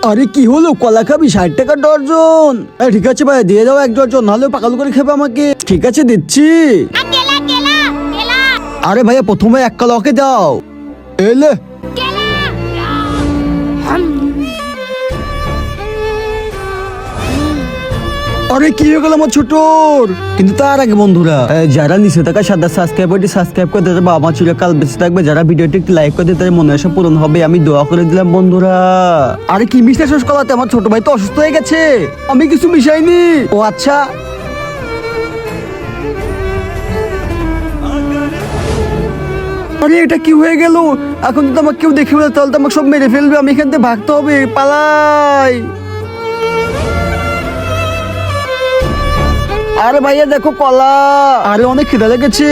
আরে কি হলো, কলা খাবি? 60 টাকা ডর্জন। ঠিক আছে ভাই, দিয়ে দাও 1 ডর্জন, নাহলে পাকাল করে খাবে আমাকে। ঠিক আছে দিচ্ছি। আরে ভাইয়া প্রথমে 1 কলা ওকে দাও। এলে আরে কি হয়ে গেল আমার ছোটর। কিন্তু তার আগে বন্ধুরা, যারা নিচে থাকা সাদা সাবস্ক্রাইবারটি সাবস্ক্রাইব করে দেবে, আমার চিরকাল বেঁচে থাকবে। যারা ভিডিওটি একটু লাইক করে দিতে, তাদের মনের আশা পূরণ হবে, আমি দোয়া করে দিলাম বন্ধুরা। আরে কি মিষ্টি শেষ কলাতে? আমার ছোট ভাই তো অসুস্থ হয়ে গেছে, আমি কিছু মিশাইনি। ও আচ্ছা, আরে এটা কি হয়ে গেল? এখন তো আমাকে কেউ দেখে ফেলে, তাহলে তো আমাকে সব মেরে ফেলবে। আমি এখান থেকে ভাগতে হবে, পালাই। আরে ভাইয়া দেখো কলা। আরে অনেক খিদা লেগেছে।